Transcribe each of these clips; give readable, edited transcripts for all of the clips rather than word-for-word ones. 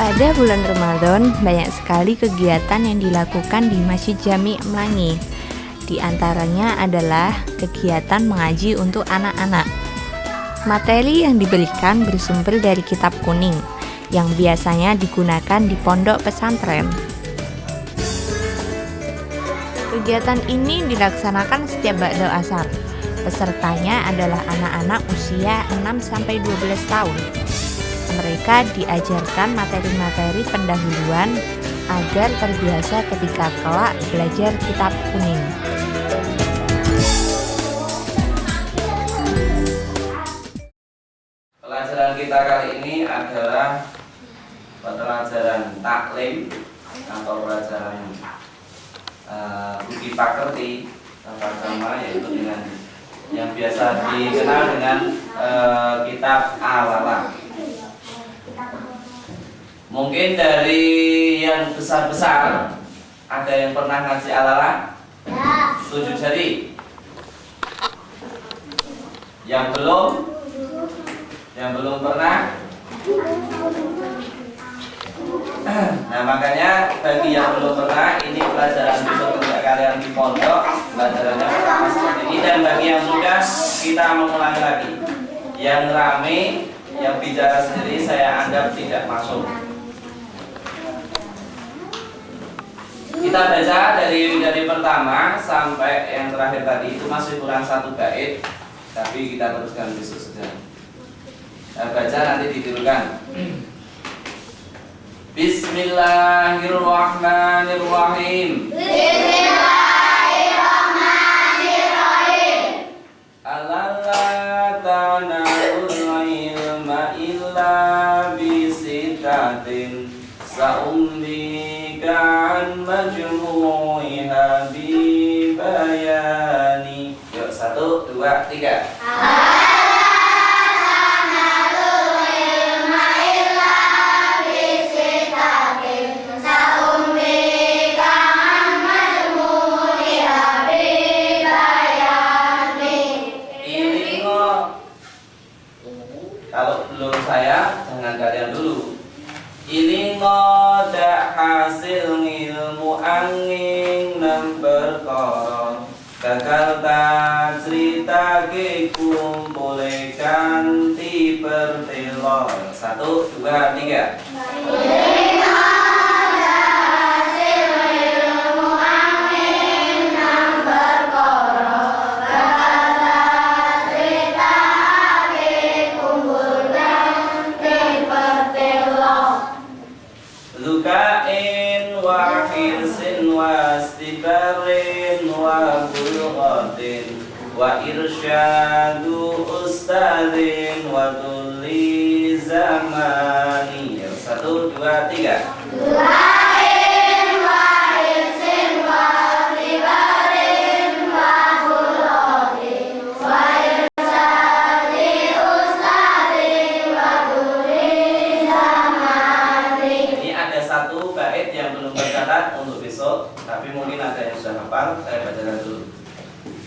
Pada bulan Ramadan, banyak sekali kegiatan yang dilakukan di Masjid Jami Mlangi. Di antaranya adalah kegiatan mengaji untuk anak-anak. Materi yang diberikan bersumber dari kitab kuning, yang biasanya digunakan di pondok pesantren. Kegiatan ini dilaksanakan setiap ba'da asar. Pesertanya adalah anak-anak usia 6-12 tahun. Mereka diajarkan materi-materi pendahuluan agar terbiasa ketika kelak belajar kitab kuning. Pelajaran kita kali ini adalah pelajaran taklim atau pelajaran budi pakerti sama yaitu dengan yang biasa dikenal dengan kitab Al-Alam. Mungkin dari yang besar-besar ada yang pernah ngaji Al-Alam? Ya. 7 jari. Yang belum pernah? Nah, makanya bagi yang belum pernah, ini pelajaran besok untuk kalian di pondok, pelajarannya pertama seperti ini. Dan bagi yang sudah, kita mengulangi lagi. Yang rame, yang bicara sendiri saya anggap tidak masuk. Kita baca dari pertama sampai yang terakhir tadi itu masih kurang 1 bait, tapi kita teruskan besok saja. Baca nanti ditirukan. Bismillahirrahmanirrahim. Bismillahirrahmanirrahim. Alala tanalul ilma illa bisitatin sa'umbika majmu'iha bibayani. Yuk 1, 2, 3. Kalau belum saya, jangan kalian dulu. Ini ngodak hasil ngilmu angin nember korong. Gagal tak cerita ke kumpulkan kanti pertelor. 1, 2, 3. Lukain wa hirsin wa istibarin wa bulghatin wa irsyadu ustadin wa tulli zamani. 1, 2, 3. Untuk besok, tapi mungkin ada yang sudah hafal, saya bacakan dulu.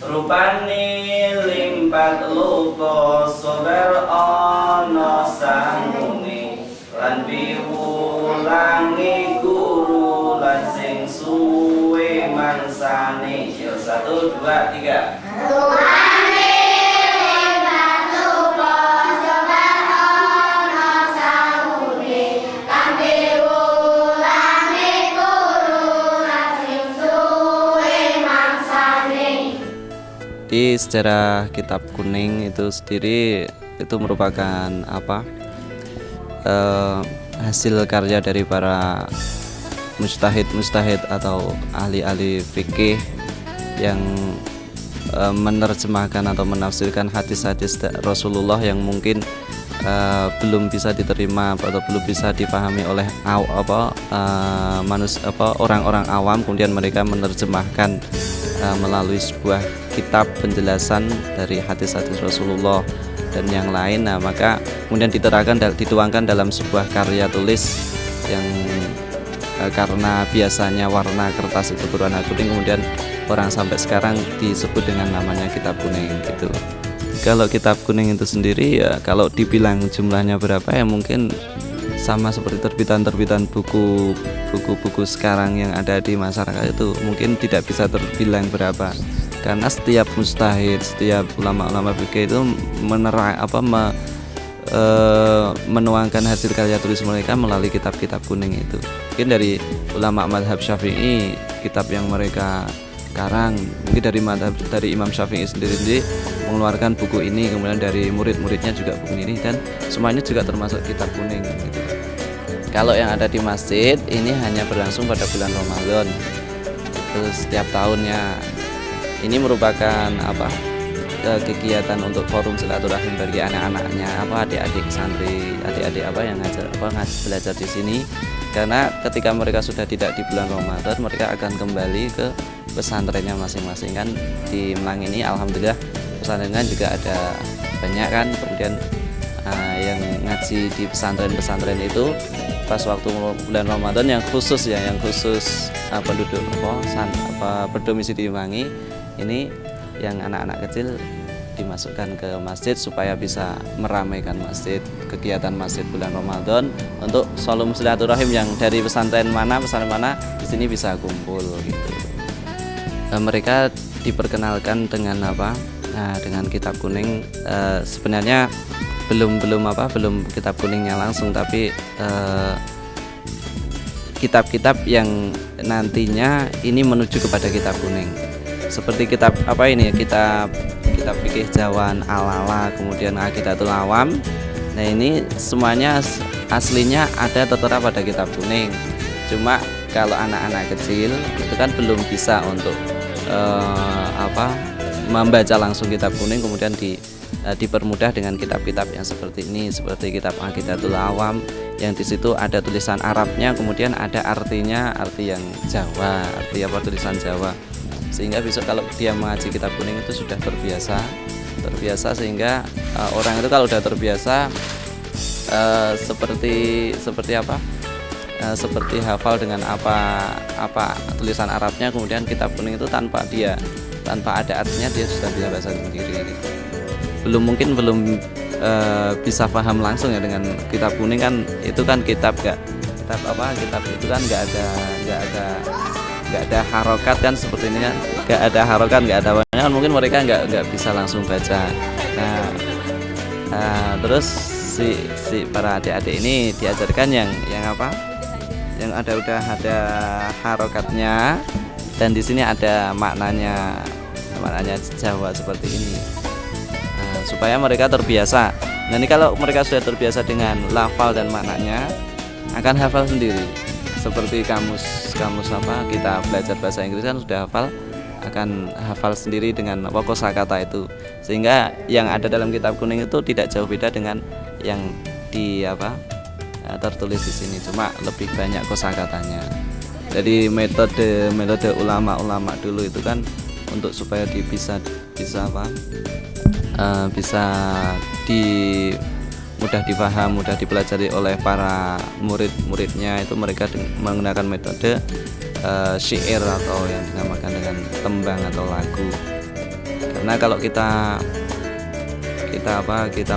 Rupani limpat luko sober ono sanguni lan biwulangi guru lan sing suwe mansani. 1, 2, 3. Di sejarah kitab kuning itu sendiri itu merupakan hasil karya dari para mujtahid atau ahli-ahli fikih yang menerjemahkan atau menafsirkan hadis-hadis Rasulullah yang mungkin belum bisa diterima atau belum bisa dipahami oleh orang-orang awam, kemudian mereka menerjemahkan melalui sebuah kitab penjelasan dari hadis-hadis Rasulullah dan yang lain. Nah, maka kemudian dituangkan dalam sebuah karya tulis yang karena biasanya warna kertas itu berwarna kuning, kemudian orang sampai sekarang disebut dengan namanya kitab kuning gitu. Kalau kitab kuning itu sendiri ya kalau dibilang jumlahnya berapa ya mungkin sama seperti terbitan-terbitan buku-buku sekarang yang ada di masyarakat itu mungkin tidak bisa terbilang berapa, karena setiap mujtahid, setiap ulama-ulama fikih itu menuangkan hasil karya tulis mereka melalui kitab-kitab kuning itu. Mungkin dari ulama mazhab Syafi'i, kitab yang mereka karang, mungkin dari Imam Syafi'i sendiri mengeluarkan buku ini, kemudian dari murid-muridnya juga buku ini, dan semuanya juga termasuk kitab kuning gitu. Kalau yang ada di masjid ini hanya berlangsung pada bulan Ramadan itu setiap tahunnya. Ini merupakan kegiatan untuk forum silaturahim bagi anak-anaknya, adik-adik santri, adik-adik yang belajar di sini. Karena ketika mereka sudah tidak di bulan Ramadan, mereka akan kembali ke pesantrennya masing-masing. Kan di Melang ini alhamdulillah pesantrennya juga ada banyak kan. Kemudian yang ngaji di pesantren-pesantren itu pas waktu bulan Ramadan yang khusus penduduk berdomisili di Wangi ini, yang anak-anak kecil dimasukkan ke masjid supaya bisa meramaikan masjid, kegiatan masjid bulan Ramadan untuk saling silaturahim yang dari pesantren mana di sini bisa kumpul gitu. Mereka diperkenalkan dengan dengan kitab kuning. Sebenarnya belum kitab kuningnya langsung, tapi kitab-kitab yang nantinya ini menuju kepada kitab kuning. Seperti kitab kitab fikih Jawan Al-Lala, kemudian Aqidatul Awam. Nah, ini semuanya aslinya ada tertera pada kitab kuning. Cuma kalau anak-anak kecil itu kan belum bisa untuk membaca langsung kitab kuning, kemudian dipermudah dengan kitab-kitab yang seperti ini, seperti kitab Aqidatul Awam yang di situ ada tulisan Arabnya, kemudian ada arti yang Jawa, tulisan Jawa. Sehingga besok kalau dia mengaji kitab kuning itu sudah terbiasa sehingga orang itu kalau sudah terbiasa seperti hafal dengan apa tulisan Arabnya, kemudian kitab kuning itu tanpa ada artinya dia sudah bisa baca sendiri gitu. Belum bisa paham langsung ya dengan kitab kuning kan. Itu kan kitab itu kan nggak ada harokat kan, seperti ini kan nggak ada harokat, nggak ada warna kan, mungkin mereka nggak bisa langsung baca. Terus si para adik-adik ini diajarkan yang udah ada harokatnya, dan di sini ada maknanya Jawa seperti ini, supaya mereka terbiasa. Nah, ini kalau mereka sudah terbiasa dengan lafal dan maknanya, akan hafal sendiri. Seperti kamus kita belajar bahasa Inggris kan sudah akan hafal sendiri dengan kosakata itu, sehingga yang ada dalam kitab kuning itu tidak jauh beda dengan yang tertulis di sini, cuma lebih banyak kosakatanya. Jadi metode ulama dulu itu kan untuk supaya bisa mudah dipaham, mudah dipelajari oleh para murid-muridnya, itu mereka menggunakan metode syair atau yang dinamakan dengan tembang atau lagu. Karena kalau kita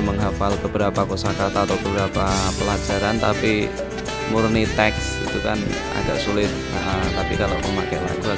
menghafal beberapa kosakata atau beberapa pelajaran tapi murni teks itu kan agak sulit. Tapi kalau memakai lagu